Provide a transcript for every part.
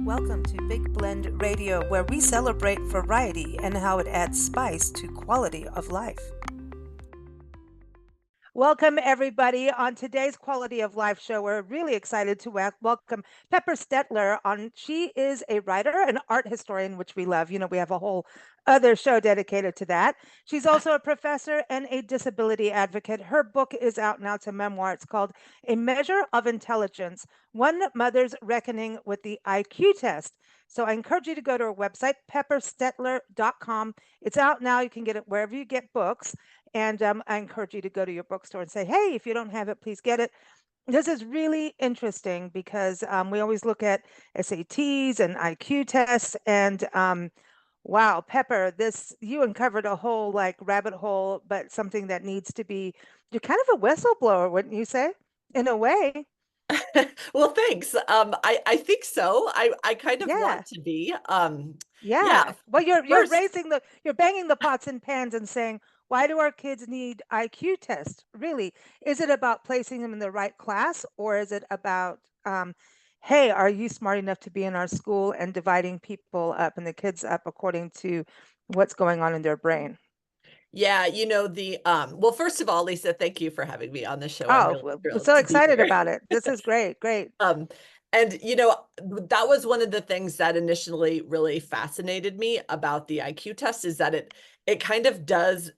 Welcome to Big Blend Radio, where we celebrate variety and how it adds spice to quality of life. Welcome, everybody. On today's Quality of Life show, we're really excited to welcome Pepper Stetler on. She is a writer, an art historian, which we love. You know, we have a whole other show dedicated to that. She's also a professor and a disability advocate. Her book is out now. It's a memoir. It's called A Measure of Intelligence, One Mother's Reckoning with the IQ Test. So I encourage you to go to her website, pepperstetler.com. It's out now. You can get it wherever you get books. And I encourage you to go to your bookstore and say, hey, if you don't have it, please get it. This is really interesting because we always look at SATs and IQ tests. And wow, Pepper, you uncovered a whole like rabbit hole, but something that needs to be, you're kind of a whistleblower, wouldn't you say? In a way. Well, thanks. I think so. I kind of Yeah. want to be. Yeah. Yeah. Well, you're First, you're banging the pots and pans and saying, why do our kids need IQ tests? Really, is it about placing them in the right class, or is it about, hey, are you smart enough to be in our school, and dividing people up and the kids up according to what's going on in their brain? yeah, well, first of all, Lisa, thank you for having me on the show. I'm Oh, really we're thrilled so to be excited here. about it. This is great, great. Um, and that was one of the things that initially really fascinated me about the IQ test is that it kind of does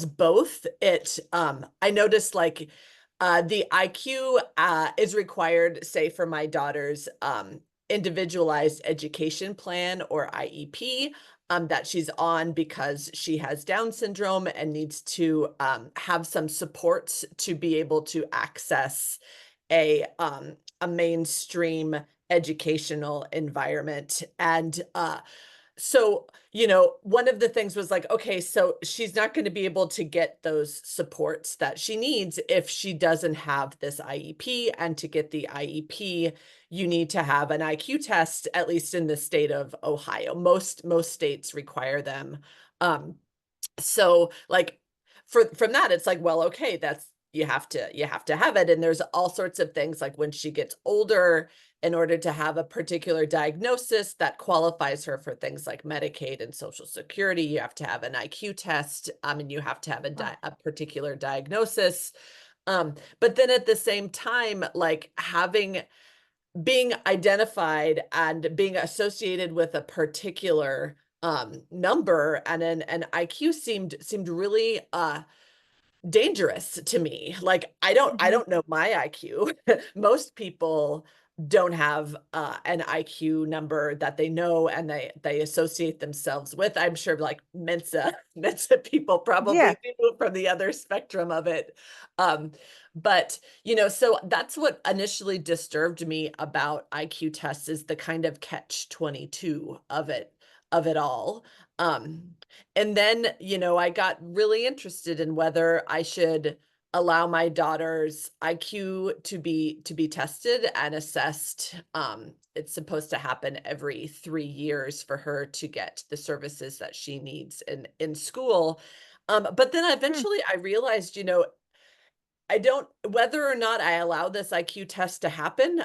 both. I noticed like the IQ is required, say, for my daughter's individualized education plan or IEP that she's on because she has Down syndrome and needs to have some supports to be able to access a mainstream educational environment. And so, one of the things was like, okay, so she's not going to be able to get those supports that she needs if she doesn't have this IEP. And to get the IEP, you need to have an IQ test, at least in the state of Ohio. Most states require them. Um, so like from that, it's like, well, okay, that's you have to have it. And there's all sorts of things like when she gets older, in order to have a particular diagnosis that qualifies her for things like Medicaid and Social Security, you have to have an IQ test, and you have to have Wow. a particular diagnosis. But then at the same time, like being identified and being associated with a particular number and an IQ seemed really dangerous to me. Like I Hmm. don't know my IQ. Most people don't have an IQ number that they know and they associate themselves with. I'm sure like Mensa people Yeah. probably do from the other spectrum of it. But so that's what initially disturbed me about IQ tests is the kind of catch 22 of it all. Um, and then, I got really interested in whether I should allow my daughter's IQ to be tested and assessed. It's supposed to happen every 3 years for her to get the services that she needs in school. But then Hmm. eventually I realized, I don't whether or not I allow this IQ test to happen,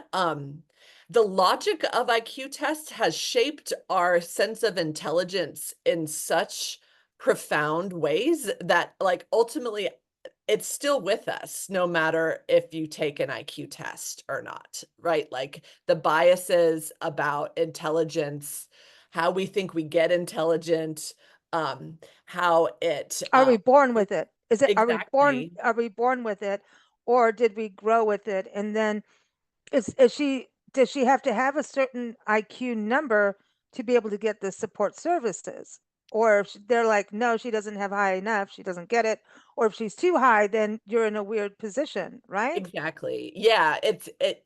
the logic of IQ tests has shaped our sense of intelligence in such profound ways that, like, ultimately, it's still with us no matter if you take an IQ test or not, right? Like, the biases about intelligence, how we think we get intelligent, how it, Are we born with it? exactly. Are we born with it, or did we grow with it? And then is she does she have to have a certain IQ number to be able to get the support services? Or if they're like, no, she doesn't have high enough, she doesn't get it. Or if she's too high, then you're in a weird position, right? Exactly. Yeah,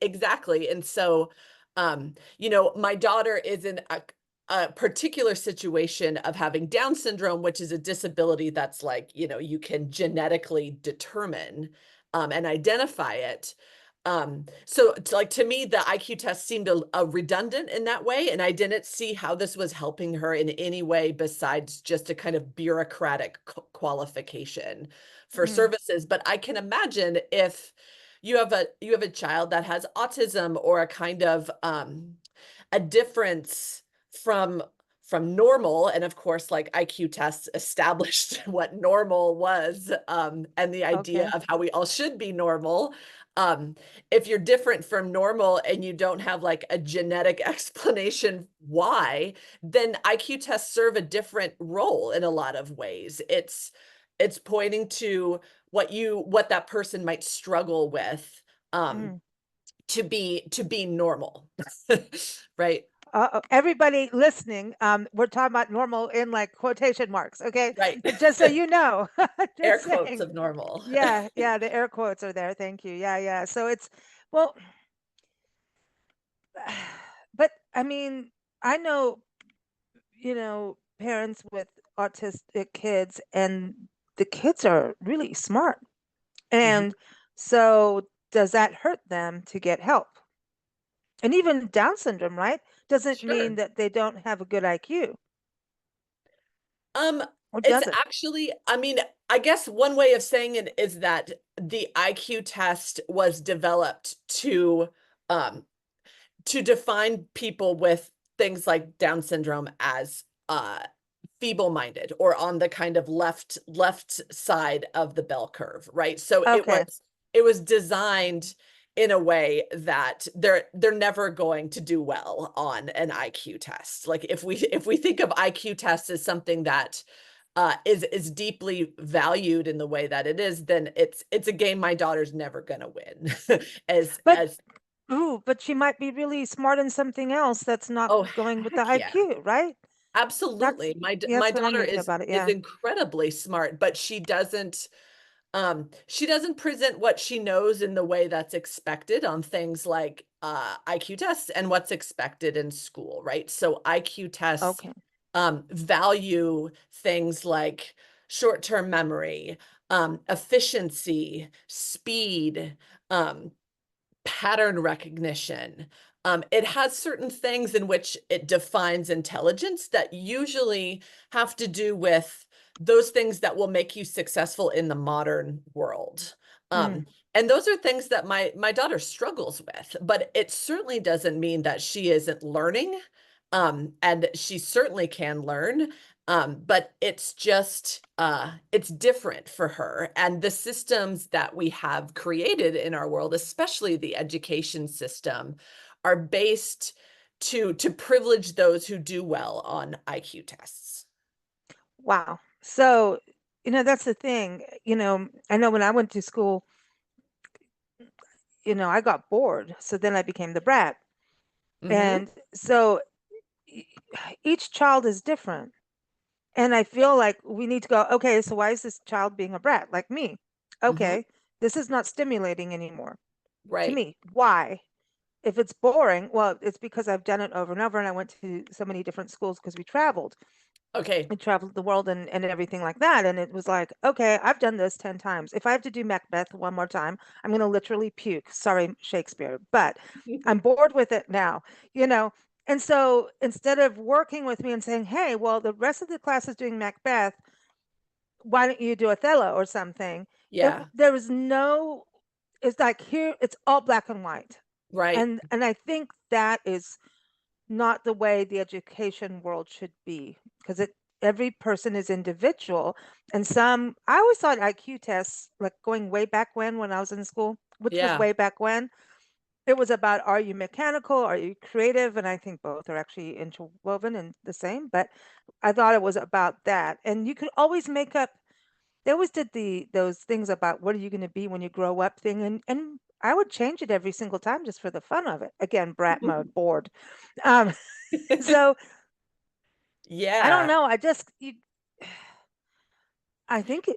exactly. And so, my daughter is in a particular situation of having Down syndrome, which is a disability that's like, you can genetically determine and identify it. So like to me, the IQ test seemed a redundant in that way, and I didn't see how this was helping her in any way besides just a kind of bureaucratic qualification for Mm. services. But I can imagine if you have a child that has autism or a kind of a difference from normal. And of course, like IQ tests established what normal was, and the idea Okay. of how we all should be normal. Um, if you're different from normal and you don't have like a genetic explanation why, then IQ tests serve a different role in a lot of ways. It's pointing to what that person might struggle with, um, Mm. to be normal, right? Everybody listening, we're talking about normal in like quotation marks, okay? Right. Just so you know, Air just quotes saying. of normal. Yeah, yeah, the air quotes are there. Thank you. Yeah, yeah. So it's, well, but I mean, I know, parents with autistic kids, and the kids are really smart. Mhm. And so does that hurt them to get help? And even Down syndrome, right? Doesn't mean Sure. that they don't have a good IQ, Um, or it's does it? actually, I mean, I guess one way of saying it is that the IQ test was developed um, to define people with things like Down syndrome as feeble-minded, or on the kind of left side of the bell curve, right? So Okay. it was designed in a way that they're never going to do well on an IQ test. Like if we think of IQ tests as something that is deeply valued in the way that it is, then it's a game my daughter's never gonna win. But As ooh, but she might be really smart in something else that's not Oh, going with the heck yeah. IQ, right? That's Absolutely. yeah, My that's what I daughter mean about it. is Yeah. incredibly smart, but she doesn't present what she knows in the way that's expected on things like IQ tests and what's expected in school, right? So IQ tests Okay. value things like short-term memory, efficiency, speed, um, pattern recognition. It has certain things in which it defines intelligence that usually have to do with those things that will make you successful in the modern world. Mm. And those are things that my daughter struggles with, but it certainly doesn't mean that she isn't learning. And she certainly can learn. But it's just it's different for her. And the systems that we have created in our world, especially the education system, are based to privilege those who do well on IQ tests. Wow. So, that's the thing. I know when I went to school, I got bored. So then I became the brat. Hmm. And so e- each child is different. And I feel like we need to go, okay, so why is this child being a brat like me? Hmm. Okay, this is not stimulating anymore to Right. me. Why? If it's boring, well, it's because I've done it over and over, and I went to so many different schools because we traveled. Okay. We traveled the world and everything like that. And it was like, okay, I've done this 10 times. If I have to do Macbeth one more time, I'm going to literally puke. Sorry, Shakespeare, but I'm bored with it now, you know? And so instead of working with me and saying, hey, well, the rest of the class is doing Macbeth, why don't you do Othello or something? Yeah. There was no, it's like here, it's all black and white. Right. And I think that is not the way the education world should be, because it every person is individual. And some, I always thought IQ tests, like going way back when I was in school, which was Yeah. way back when, it was about, are you mechanical, are you creative? And I think both are actually interwoven and the same, but I thought it was about that. And you could always make up, they always did those things about what are you going to be when you grow up thing, and I would change it every single time just for the fun of it. Again, brat mode, bored. um so I don't Yeah. know. I think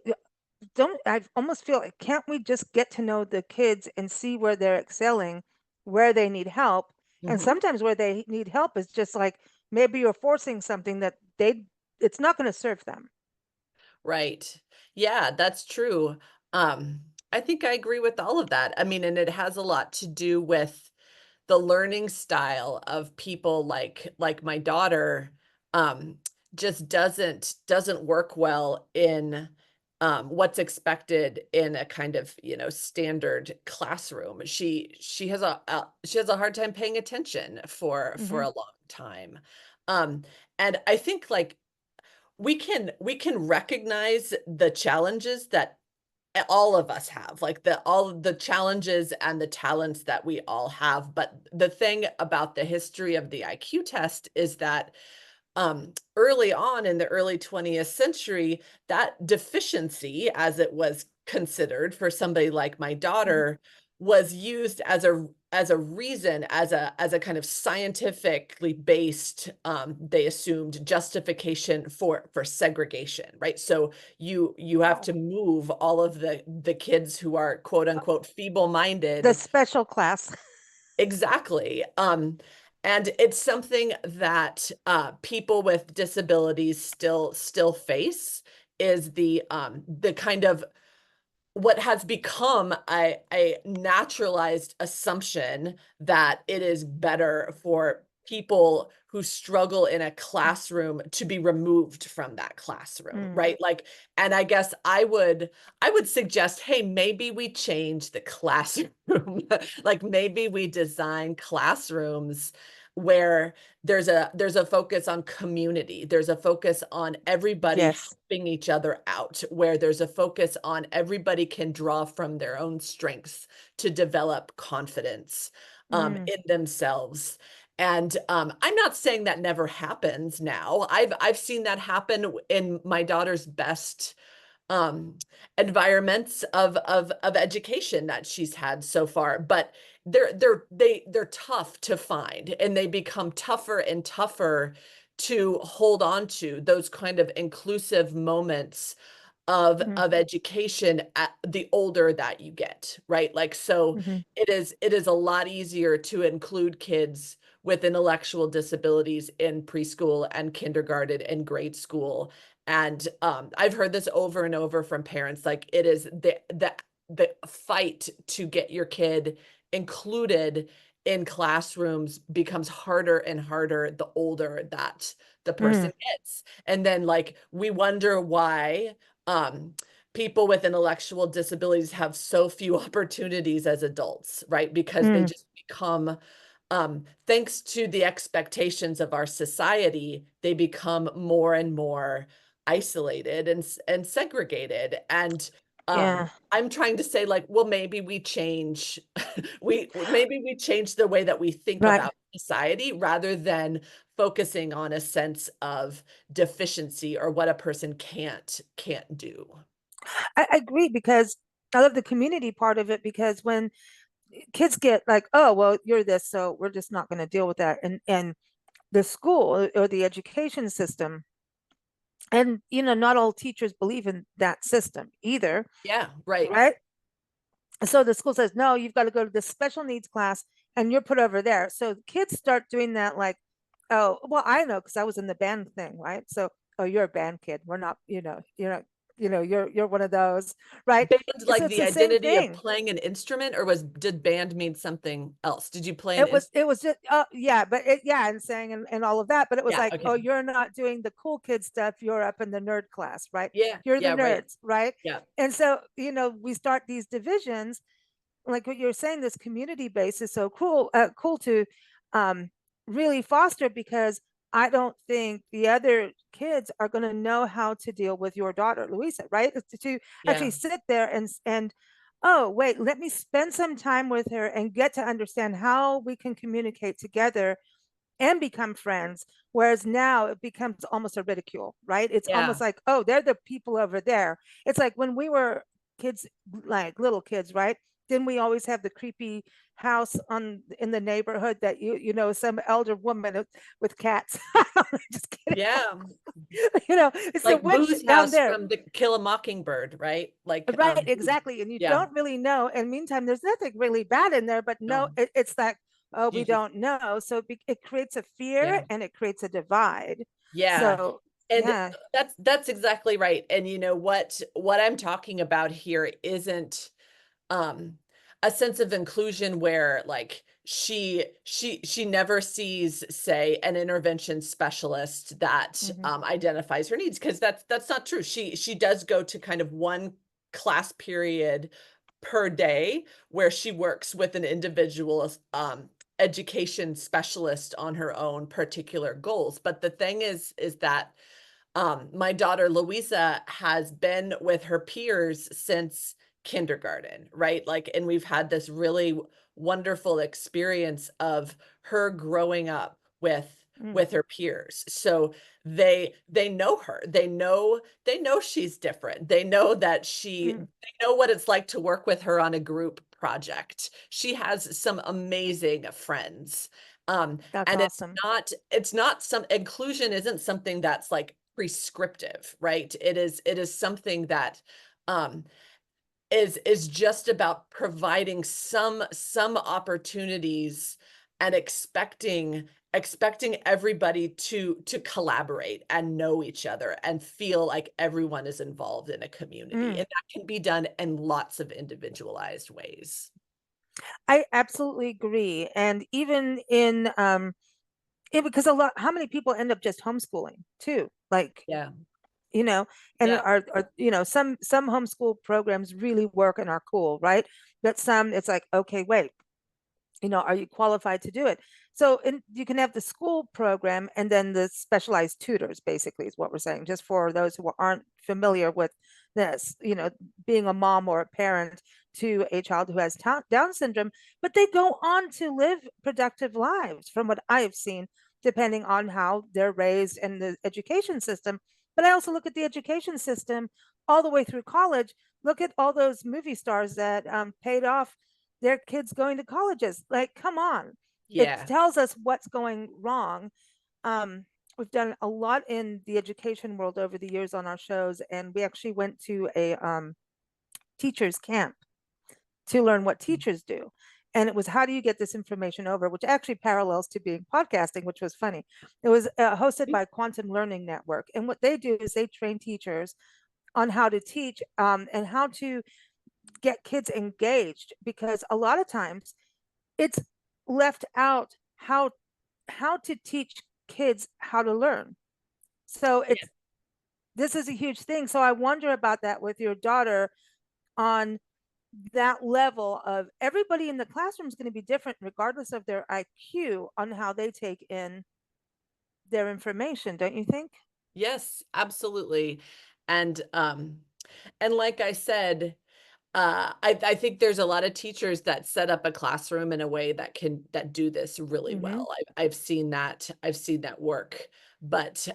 don't I almost feel like, can't we just get to know the kids and see where they're excelling, where they need help? And Hmm. sometimes where they need help is just like maybe you're forcing something that it's not going to serve them. Right. Yeah, that's true. Um, I think I agree with all of that. I mean, and it has a lot to do with the learning style of people like my daughter, um, just doesn't work well in what's expected in a kind of, standard classroom. She has a hard time paying attention for Hmm. a long time. Um, and I think like we can recognize the challenges that all of us have, like all of the challenges and the talents that we all have. But the thing about the history of the IQ test is that early on in the early 20th century, that deficiency, as it was considered for somebody like my Hmm. daughter, was used as a reason, as a kind of scientifically based, they assumed justification for segregation, right? So you have Oh, to move all of the kids who are quote unquote the feeble-minded. special class. Exactly. And it's something that people with disabilities still face, is the kind of what has become a naturalized assumption that it is better for people who struggle in a classroom to be removed from that classroom, Mm, right? Like, and I guess I would suggest, hey, maybe we change the classroom. Like maybe we design classrooms where there's a focus on community. There's a focus on everybody yes. helping each other out, where there's a focus on everybody can draw from their own strengths to develop confidence Mm, in themselves. And I'm not saying that never happens now. I've seen that happen in my daughter's best um environments of education that she's had so far, but they're tough to find, and they become tougher and tougher to hold on to those kind of inclusive moments mhm, of education at the older that you get, right? Like, so mhm, it is a lot easier to include kids with intellectual disabilities in preschool and kindergarten and grade school. And I've heard this over and over from parents, like it is the fight to get your kid included in classrooms becomes harder and harder the older that the mm, person gets. And then like we wonder why um people with intellectual disabilities have so few opportunities as adults, right? Because they mm, just become thanks to the expectations of our society, they become more and more isolated and segregated. And yeah. I'm trying to say, like, well, maybe we change, maybe we change the way that we think Right. about society, rather than focusing on a sense of deficiency or what a person can't do. I agree because I love the community part of it because when kids get like, oh, well, you're this, so we're just not going to deal with that. And the school or the education system, and not all teachers believe in that system either, Yeah, right. right? So the school says, no, you've got to go to this special needs class and you're put over there. So kids start doing that, like, oh, well, I know because I was in the band thing, right? So, oh, you're a band kid. We're not, you're one of those, right? Band, So like it's the the same identity of thing. playing an instrument, or did band mean something else? Did you play an It was instrument? it was just yeah, but yeah, and saying and all of that, but it was Yeah, like, oh, okay. you're not doing the cool kid stuff, you're up in the nerd class, right? Yeah, You're the yeah, right. nerds, right? Yeah, And so, we start these divisions, like what you're saying, this community base is so cool to um really foster, because I don't think the other kids are going to know how to deal with your daughter Louisa, right? To yeah, actually sit there and oh wait, let me spend some time with her and get to understand how we can communicate together and become friends. Whereas now it becomes almost a ridicule, right? It's yeah, almost like, oh, they're the people over there. It's like when we were kids, like little kids, right? Then we always have the creepy house on in the neighborhood that some elder woman with cats. Just kidding. yeah. It's the Like witch Boo's down house there. from To Kill a Mockingbird, right? Like, Right, exactly. And you yeah, don't really know. And meantime, there's nothing really bad in there, but no, no, it's like, oh, you we just, don't know. So it creates a fear yeah, and it creates a divide. yeah. So, And yeah. that's exactly right. And you know what I'm talking about here isn't, um, a sense of inclusion where like she never sees, say, an intervention specialist that Hmm. identifies her needs, because that's not true. She does go to kind of one class period per day where she works with an individual education specialist on her own particular goals. But the thing is that my daughter Louisa has been with her peers since kindergarten, right? Like, and we've had this really wonderful experience of her growing up Mm, with her peers. So they know her. They know she's different. They know that mm. they know what it's like to work with her on a group project. She has some amazing friends. That's And awesome. it's not some inclusion isn't something that's like prescriptive, right? It is something that um is just about providing some opportunities and expecting everybody to collaborate and know each other and feel like everyone is involved in a community. Mm. And that can be done in lots of individualized ways. I absolutely agree. And even in because a lot, how many people end up just homeschooling too? Like, Yeah. you know, and Yeah. are some homeschool programs really work and are cool, right? But some it's like, okay, wait, are you qualified to do it? So you can have the school program and then the specialized tutors, basically, is what we're saying, just for those who aren't familiar with this, being a mom or a parent to a child who has Down syndrome, but they go on to live productive lives from what I have seen, depending on how they're raised and the education system. But I also look at the education system all the way through college. Look at all those movie stars that paid off their kids going to colleges. Like, come on. It Yeah. tells us what's going wrong. Um, we've done a lot in the education world over the years on our shows, and we actually went to a teachers camp to learn what teachers do. And it was, how do you get this information over, which actually parallels to being podcasting, which was funny. It was hosted by Quantum Learning Network. And what they do is they train teachers on how to teach and how to get kids engaged, because a lot of times it's left out how to teach kids how to learn. So Yeah. it's this is a huge thing. So I wonder about that with your daughter, on that level of everybody in the classroom is going to be different regardless of their IQ on how they take in their information, don't you think? Yes, absolutely. And and like I said, I think there's a lot of teachers that set up a classroom in a way that do this really Mm-hmm. well. I've seen that work. But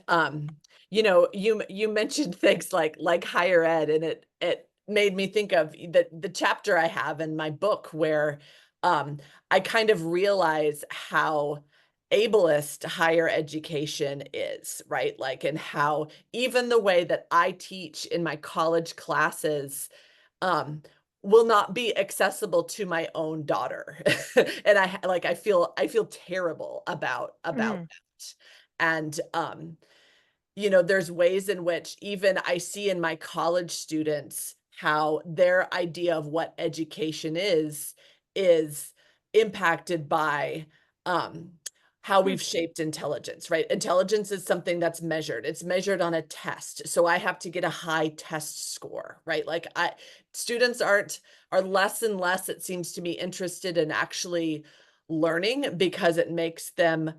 you mentioned things like higher ed, and it made me think of the chapter I have in my book where I kind of realize how ableist higher education is, right? Like, and how even the way that I teach in my college classes um, will not be accessible to my own daughter. And I feel terrible about Mm. that. And there's ways in which even I see in my college students how their idea of what education is impacted by um how Hmm. we've shaped intelligence, right? Intelligence is something that's measured. It's measured on a test. So I have to get a high test score, right? Like I students are less and less, it seems to me, interested in actually learning because it makes them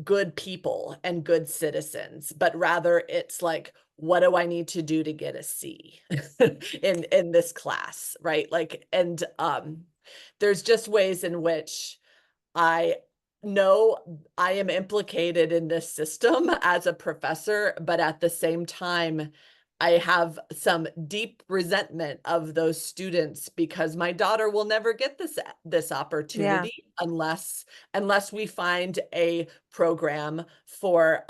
good people and good citizens, but rather it's like, what do I need to do to get a C in this class, right? Like, and there's just ways in which I know I am implicated in this system as a professor, but at the same time, I have some deep resentment of those students because my daughter will never get this Yeah. opportunity unless we find a program for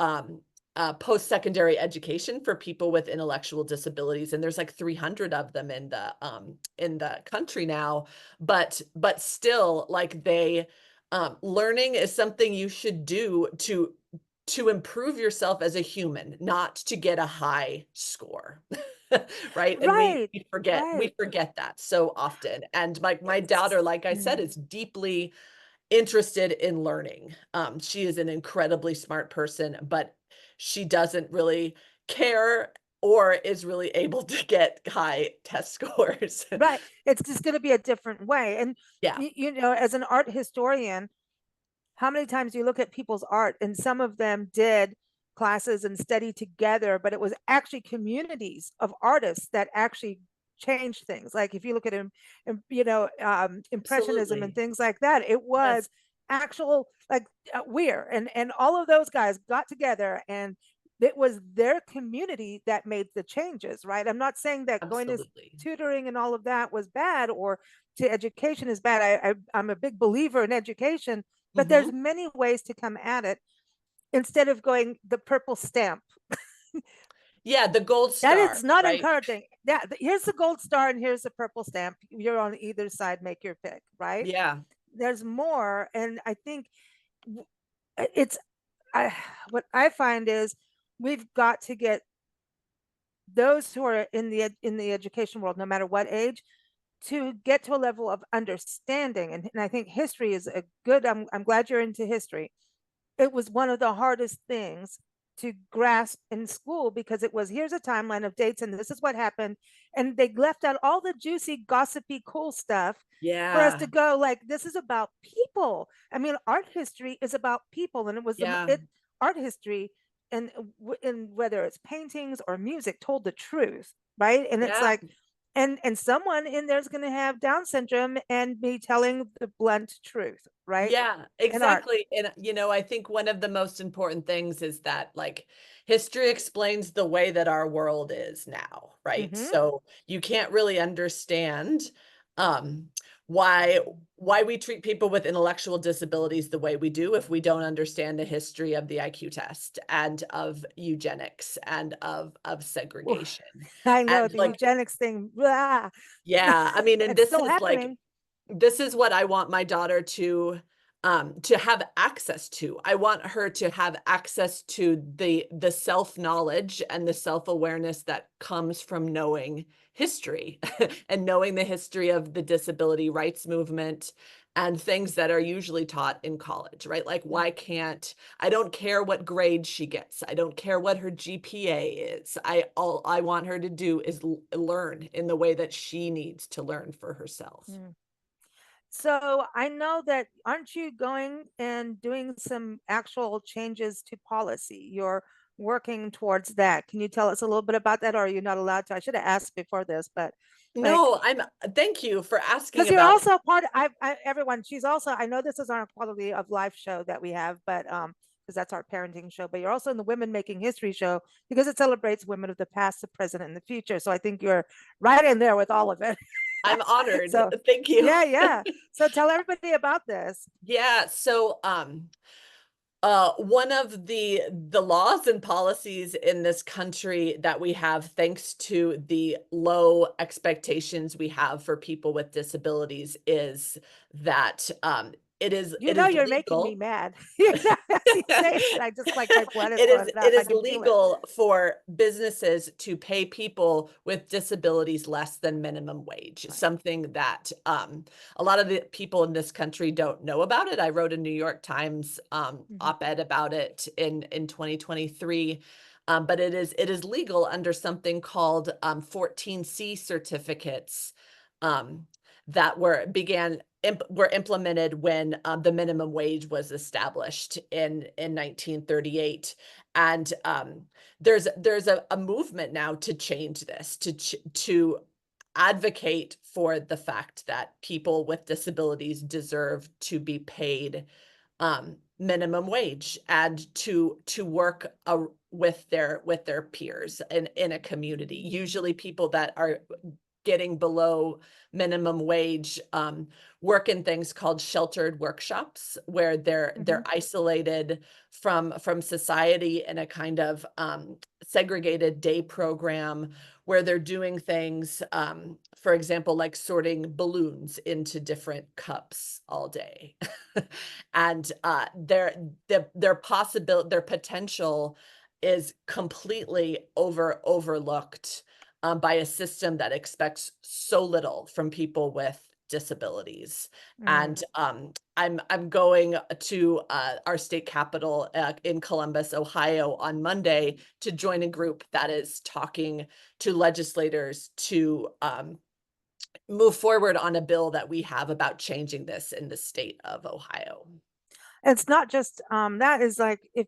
post-secondary education for people with intellectual disabilities, and there's like 300 of them in the country now, but still, like, learning is something you should do to improve yourself as a human, not to get a high score. right? And Right, we right. forget that so often. And my daughter, like I said, Mm. is deeply interested in learning. She is an incredibly smart person, but she doesn't really care or is really able to get high test scores. Right. It's just going to be a different way. And, Yeah, as an art historian, how many times do you look at people's art and some of them did classes and study together, but it was actually communities of artists that actually changed things. Like if you look at him, impressionism and absolutely. things like that, it Yes, was actual like Weir and all of those guys got together, and it was their community that made the changes, right? I'm not saying that going to absolutely. tutoring and all of that was bad, or to education is bad. I'm a big believer in education, but Hmm. there's many ways to come at it instead of going the purple stamp. Yeah, the gold That star, is not right? encouraging. Yeah, here's the gold star and here's the purple stamp. You're on either side, make your pick, right? Yeah, There's more. And I think it's, I, what I find is we've got to get those who are in the education world, no matter what age, to get to a level of understanding. And I think history is a good, I'm glad you're into history. It was one of the hardest things to grasp in school, because it was, here's a timeline of dates and this is what happened, and they left out all the juicy gossipy cool stuff for us to yeah, go like, this is about people. I mean, art history is about people, and it was yeah, art history, and whether it's paintings or music, told the truth, right? And it's yeah. like, and someone in there's going to have Down syndrome and be telling the blunt truth, right? Yeah, In art. exactly. And, I think one of the most important things is that, like, history explains the way that our world is now, right? Mm-hmm. So you can't really understand um, why we treat people with intellectual disabilities the way we do if we don't understand the history of the IQ test and of eugenics and of segregation. I know And the like, eugenics thing. Blah. yeah, I mean, and It's this still is like happening. this is what I want my daughter to have access to. I want her to have access to the self-knowledge and the self-awareness that comes from knowing history and knowing the history of the disability rights movement and things that are usually taught in college, right? Like, why can't I don't care what grade she gets. I don't care what her GPA is. All I want her to do is learn in the way that she needs to learn for herself. Mm. So I know that, aren't you going and doing some actual changes to policy? You're working towards that. Can you tell us a little bit about that, or are you not allowed to? I should have asked before this, but like, No, thank you for asking because you're about it. also part, everyone, she's also, I know this is our quality of life show that we have, but because that's our parenting show, but you're also in the Women Making History show, because it celebrates women of the past, the present, and the future. So I think you're right in there with all of it. I'm honored. So Thank you. yeah, yeah. So tell everybody about this. Yeah, so one of the laws and policies in this country that we have, thanks to the low expectations we have for people with disabilities, is that You it know, is you're making me legal. mad. As you say it, I just like my blood is running It up. I is can feel it. legal for businesses to pay people with disabilities less than minimum wage, Right. something that a lot of the people in this country don't know about it. I wrote a New York Times Mhm. op-ed about it in 2023. But it is legal under something called 14C certificates um, that were implemented when the minimum wage was established in 1938. And there's a movement now to change this, to advocate for the fact that people with disabilities deserve to be paid minimum wage and to work with their peers in a community. Usually people that are getting below minimum wage work in things called sheltered workshops, where they're Mhm. isolated from society in a kind of segregated day program, where they're doing things, for example, like sorting balloons into different cups all day. And their potential is completely overlooked by a system that expects so little from people with disabilities. Mm. And I'm going to our state capitol in Columbus, Ohio on Monday to join a group that is talking to legislators to move forward on a bill that we have about changing this in the state of Ohio. It's not just that is like if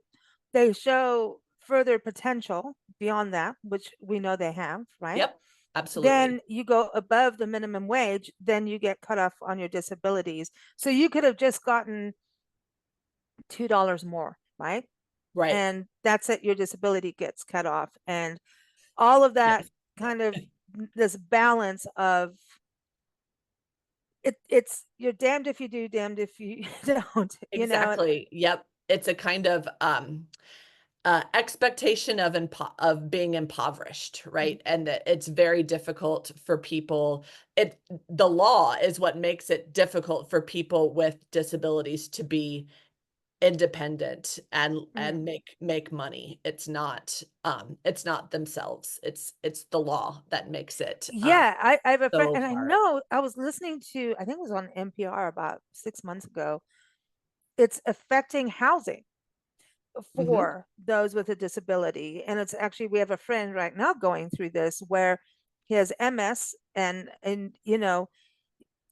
they show further potential beyond that, which we know they have, right? Yep, absolutely. Then you go above the minimum wage, then you get cut off on your disabilities. So you could have just gotten $2 more, right? Right. And that's it, your disability gets cut off. And all of that Yes. kind of this balance of it's you're damned if you do, damned if you don't, you know. Exactly. Yep. It's a kind of expectation of being impoverished, right? And that it's very difficult for people. The law is what makes it difficult for people with disabilities to be independent and Mm. make money. It's not themselves. It's the law that makes it Yeah, I have a friend, so and I hard. know I was listening to, I think it was on NPR about 6 months ago. It's affecting housing Hmm. for those with a disability. And it's actually, we have a friend right now going through this where he has MS and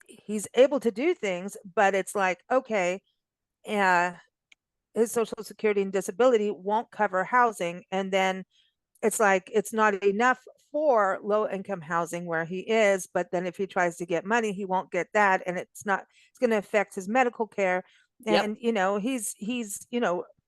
he's able to do things, but it's like, okay, uh, his social security and disability won't cover housing. And then it's like it's not enough for low income housing where he is, but then if he tries to get money he won't get that, and it's going to affect his medical care. Yep. And he's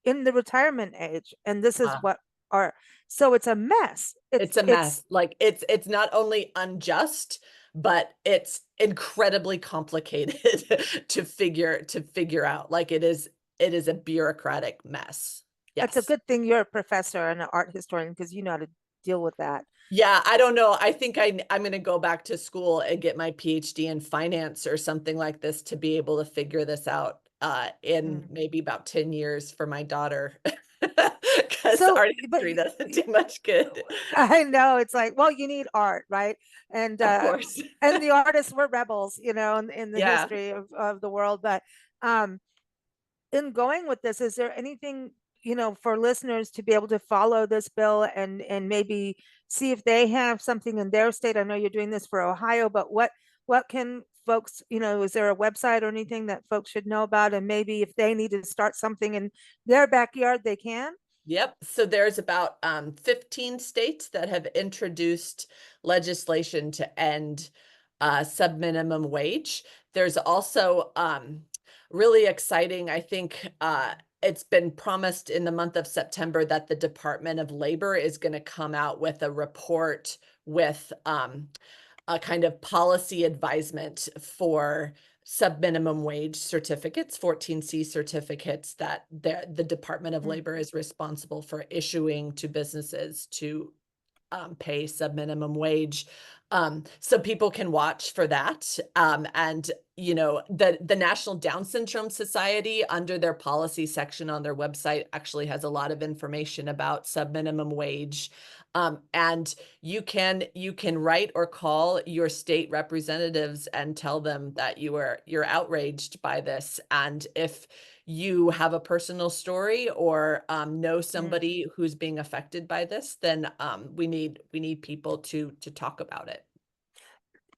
in the retirement age, and this is Uh, what our so it's a mess. it's a It's mess. Like it's not only unjust, but it's incredibly complicated to figure out. Like it is a bureaucratic mess. it's a Yes. good thing you're a professor and an art historian because you know how to deal with that. Yeah, I don't know. I think I'm going to go back to school and get my PhD in finance or something like this to be able to figure this out in Mm. maybe about 10 years for my daughter. Because So art but history doesn't do much good. I know, it's like, well, you need art, right? And Of course. and the artists were rebels, in the Yeah. history of the world. But um in going with this, is there anything, for listeners to be able to follow this bill and maybe see if they have something in their state? I know you're doing this for Ohio, but what can folks, is there a website or anything that folks should know about? And maybe if they need to start something in their backyard, they can. Yep. So there's about 15 states that have introduced legislation to end subminimum wage. There's also really exciting, I think it's been promised in the month of September that the Department of Labor is going to come out with a report with a kind of policy advisement for subminimum wage certificates, 14C certificates that the Department of Mm. Labor is responsible for issuing to businesses to pay subminimum wage. So people can watch for that. And the National Down Syndrome Society, under their policy section on their website, actually has a lot of information about subminimum wage. And you can write or call your state representatives and tell them that you're outraged by this. And if you have a personal story or know Mm. somebody who's being affected by this, then we need people to talk about it.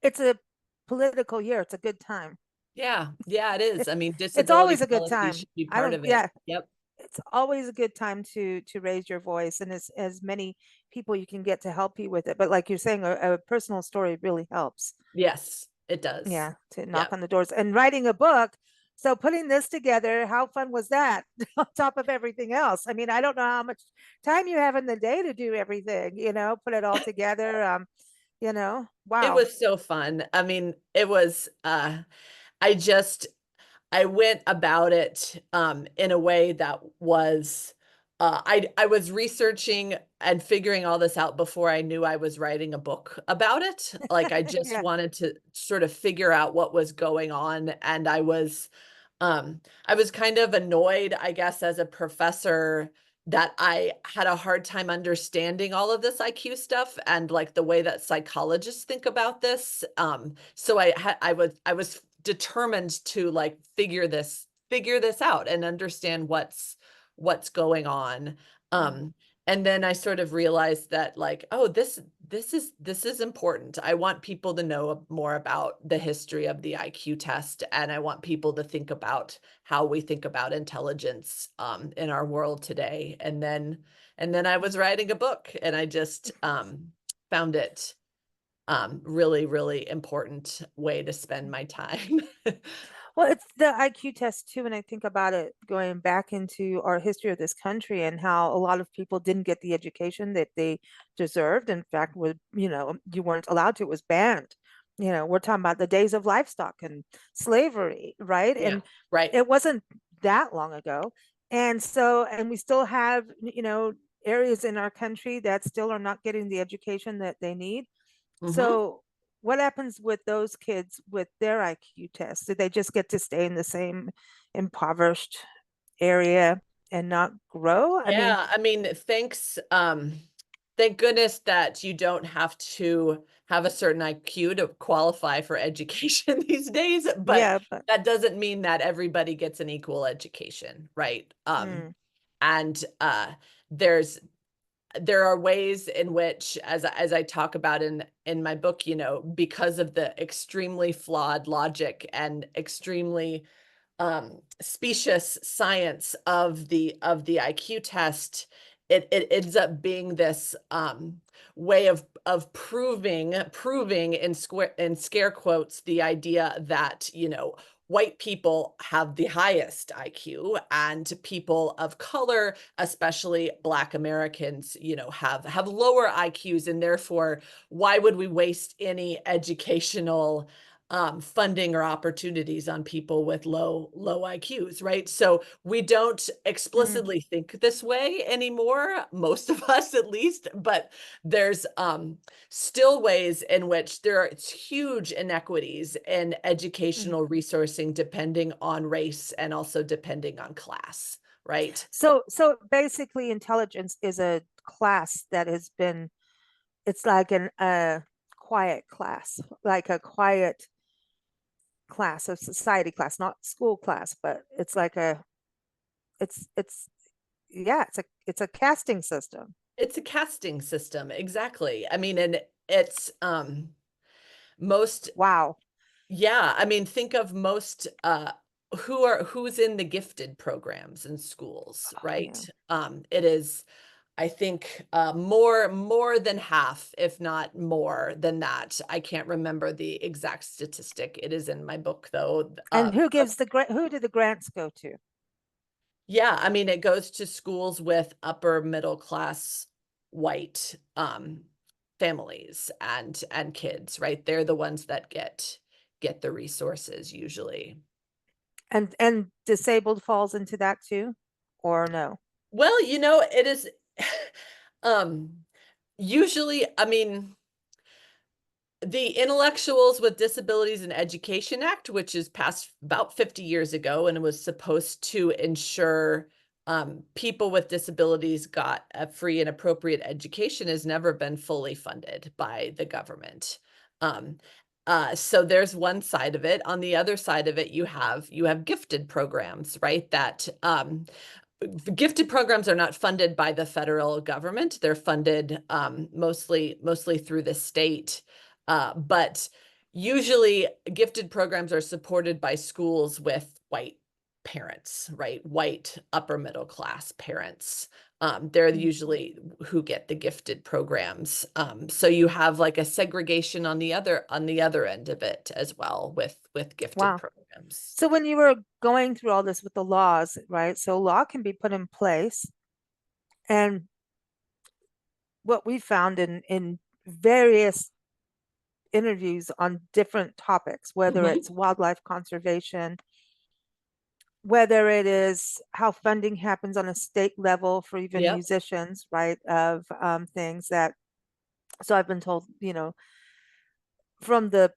It's a political year. It's a good time. Yeah, yeah, it is. I mean, It's disability always a good policy time. should be I part don't, of it. yeah, Yep. it's always a good time to raise your voice, and as many people you can get to help you with it. But like you're saying, a personal story really helps. Yes, it does. Yeah, to knock Yep. on the doors and writing a book. So putting this together, how fun was that? On top of everything else. I mean, I don't know how much time you have in the day to do everything, put it all together. It Wow. was so fun. I mean, it was I just I went about it in a way that was I was researching and figuring all this out before I knew I was writing a book about it. Like I just Yeah. wanted to sort of figure out what was going on, and I was kind of annoyed, I guess, as a professor that I had a hard time understanding all of this IQ stuff and like the way that psychologists think about this. So I was determined to like figure this out and understand what's going on. Mm. And then I sort of realized that like, oh, this is important. I want people to know more about the history of the IQ test, and I want people to think about how we think about intelligence in our world today. And then I was writing a book, and I just found it really, really important way to spend my time. Well, it's the IQ test too, and I think about it going back into our history of this country and how a lot of people didn't get the education that they deserved. In fact, would you weren't allowed to, it was banned. We're talking about the days of livestock and slavery, right? Yeah, And right. it wasn't that long ago. And so, and we still have, areas in our country that still are not getting the education that they need. Hmm. So, what happens with those kids with their IQ tests? Do they just get to stay in the same impoverished area and not grow? I mean, Yeah, I mean, thank goodness that you don't have to have a certain IQ to qualify for education these days, but yeah, but that doesn't mean that everybody gets an equal education, right? mm, And there's there are ways in which, as I talk about in my book, because of the extremely flawed logic and extremely specious science of the IQ test, it ends up being this way of proving in scare quotes the idea that white people have the highest IQ and people of color, especially Black Americans, have lower IQs, and therefore why would we waste any educational funding or opportunities on people with low IQs, right? So we don't mhm. explicitly think this way anymore, most of us at least, but there's still ways in which there are huge inequities in Mm. educational resourcing depending on race and also depending on class, right? So basically, intelligence is a class that has been. It's like a quiet class, like a quiet class, a society class, not school class, but it's like it's yeah, it's a casting system. It's a casting system, exactly. I mean, and it's most Wow. yeah, I mean, think of most who's in the gifted programs in schools, Oh, right? yeah. It is, I think, more than half, if not more than that. I can't remember the exact statistic. It is in my book though. And who gives the grant? Who do the grants go to? Yeah, I mean, it goes to schools with upper middle class white families and kids, right? They're the ones that get the resources usually. And disabled falls into that too, or no? Well, it is um usually, I mean, the Intellectuals with Disabilities in Education Act, which is passed about 50 years ago, and it was supposed to ensure people with disabilities got a free and appropriate education, has never been fully funded by the government. Um, so there's one side of it. On the other side of it, you have gifted programs, right? That gifted programs are not funded by the federal government. They're funded mostly through the state. But usually gifted programs are supported by schools with white parents, right? White upper middle class parents. They're Mm. usually who get the gifted programs. So you have like a segregation on the other end of it as well with gifted Wow. programs. So when you were going through all this with the laws, right? So law can be put in place, and what we found in various interviews on different topics, whether Mhm. it's wildlife conservation, whether it is how funding happens on a state level for even Yep. musicians, right? Of things that, so I've been told, from the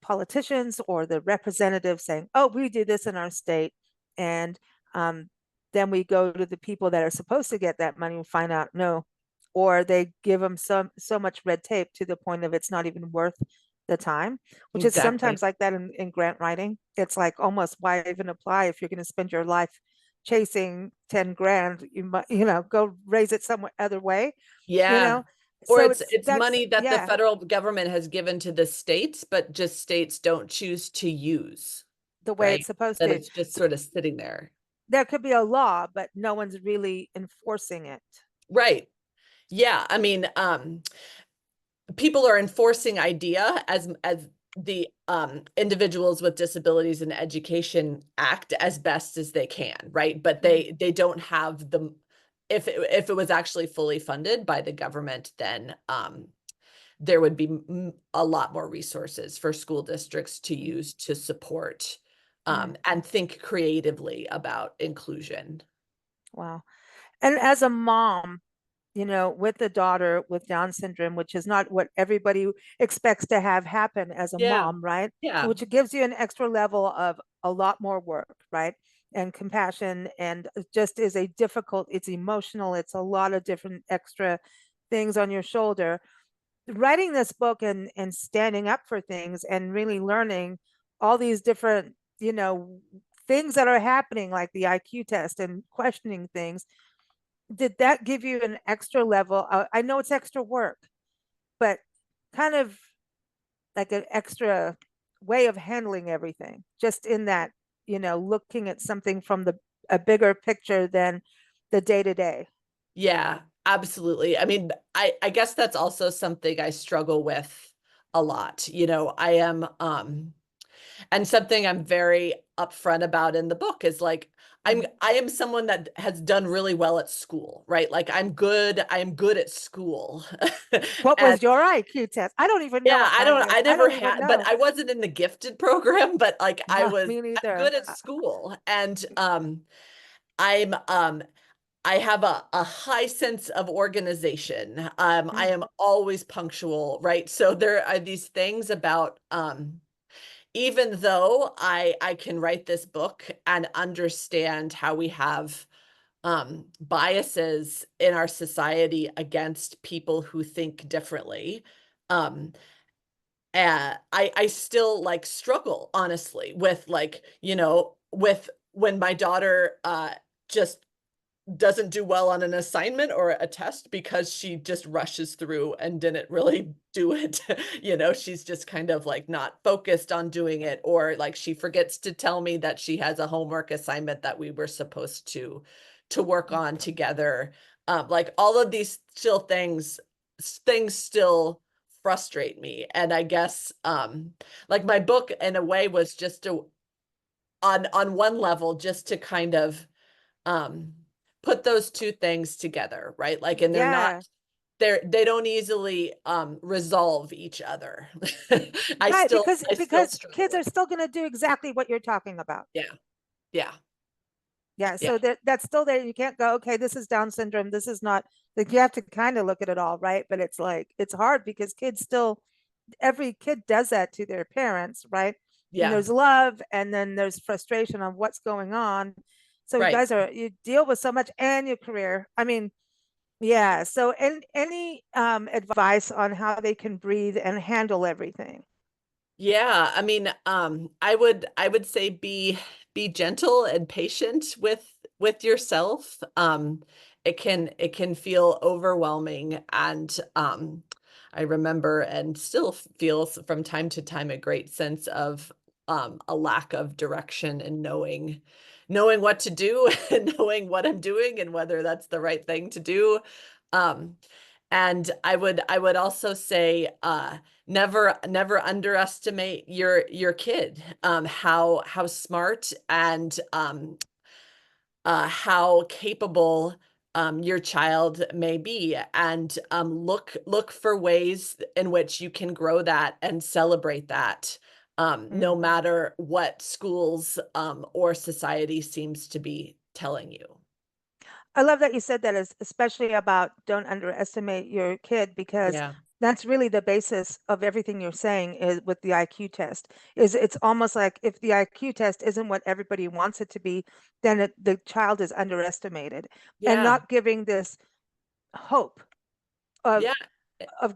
politicians or the representatives saying, "Oh, we do this in our state," and then we go to the people that are supposed to get that money and find out no, or they give them so much red tape to the point of it's not even worth the time, which is Exactly. sometimes like that in grant writing. It's like almost why even apply if you're going to spend your life chasing 10 grand, you might, go raise it some other way, you Yeah. know? Or So it's that's, money that the yeah, federal government has given to the states, but just states don't choose to use, the way it's right? supposed That to. it's just sort of sitting there. There could be a law, but no one's really enforcing it. Right. Yeah. I mean, people are enforcing IDEA as the Individuals with Disabilities in Education Act as best as they can, right? But they don't have the if it was actually fully funded by the government, then there would be a lot more resources for school districts to use to support Mm, and think creatively about inclusion. wow. And as a mom, with a daughter with Down syndrome, which is not what everybody expects to have happen as a Yeah. mom, right? Yeah. Which gives you an extra level of a lot more work, right? And compassion, and it just is a difficult, it's emotional, it's a lot of different extra things on your shoulder. Writing this book and standing up for things and really learning all these different, things that are happening, like the IQ test and questioning things, did that give you an extra level? I know it's extra work, but kind of like an extra way of handling everything, just in that, looking at something from a bigger picture than the day to day. Yeah, absolutely. I mean, I guess that's also something I struggle with a lot. I am and something I'm very upfront about in the book is like I am someone that has done really well at school, right? Like I am good at school. What And was your IQ test? I don't even know. yeah, I I never don't even had, but know. I wasn't in the gifted program, but like No, me I'm neither. good at school. And I'm I have a high sense of organization. I am always punctual, right? So there are these things about even though I can write this book and understand how we have biases in our society against people who think differently. Um, I still like struggle honestly with like, with when my daughter just doesn't do well on an assignment or a test because she just rushes through and didn't really do it. She's just kind of like not focused on doing it, or like she forgets to tell me that she has a homework assignment that we were supposed to work on together. Like all of these still things still frustrate me. And I guess like my book in a way was just to on one level just to kind of um put those two things together, right? Like, and Yeah, they don't easily resolve each other. i right. still Because i still because struggle kids are with still going to do exactly what you're talking about. yeah. Yeah. Yeah, Yeah. so that's still there. You can't go, okay, this is Down syndrome. This is not, like, you have to kind of look at it all, right? But it's like it's hard because kids still, every kid does that to their parents, right? And Yeah. there's love and then there's frustration on what's going on. So you Right. guys you deal with so much and your career. I mean, yeah. So any advice on how they can breathe and handle everything? Yeah, I mean, I would say be gentle and patient with yourself. It can feel overwhelming, and I remember and still feel from time to time a great sense of a lack of direction and knowing what to do and knowing what I'm doing and whether that's the right thing to do. Um, and I would also say never underestimate your kid, how smart and how capable your child may be, and look for ways in which you can grow that and celebrate that, no Mm. matter what schools or society seems to be telling you. I love that you said that, especially about don't underestimate your kid, because Yeah. That's really the basis of everything you're saying is with the IQ test. Is it's almost like if the IQ test isn't what everybody wants it to be, then the child is underestimated and Yeah. not giving this hope of Yeah.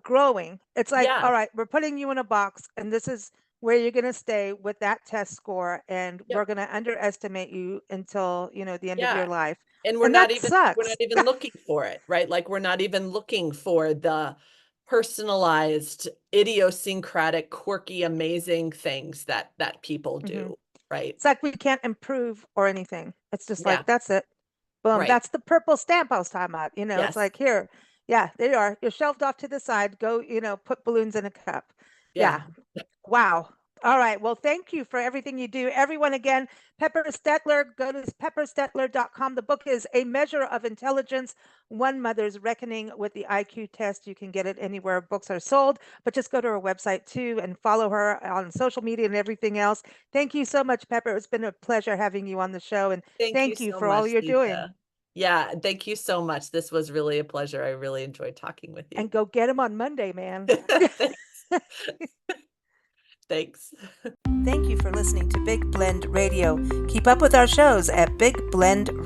growing. It's like, Yeah. all right, we're putting you in a box and this is where you're going to stay with that test score and we're Yep. going to underestimate you until, the end of your Yeah. life. And And that we're not sucks. even looking for it, right? Like we're not even looking for the personalized, idiosyncratic, quirky, amazing things that people Mhm. do, right? It's like we can't improve or anything. It's just Yeah. like, that's it. Boom. Right. That's the purple stamp I was talking about. It's Yes. like, here, yeah, there you are. You're shelved off to the side. Go, put balloons in a cup. Yeah. Yeah. Wow. All right. Well, thank you for everything you do. Everyone, again, Pepper Stetler, go to pepperstetler.com. The book is A Measure of Intelligence, One Mother's Reckoning with the IQ Test. You can get it anywhere books are sold, but just go to her website too and follow her on social media and everything else. Thank you so much, Pepper. It's been a pleasure having you on the show, and Thank you thank you so for all much, you're doing. Lisa. Yeah, thank you so much. This was really a pleasure. I really enjoyed talking with And you. go get him on Monday, man. Thanks. Thanks. Thank you for listening to Big Blend Radio. Keep up with our shows at Big Blend Radio.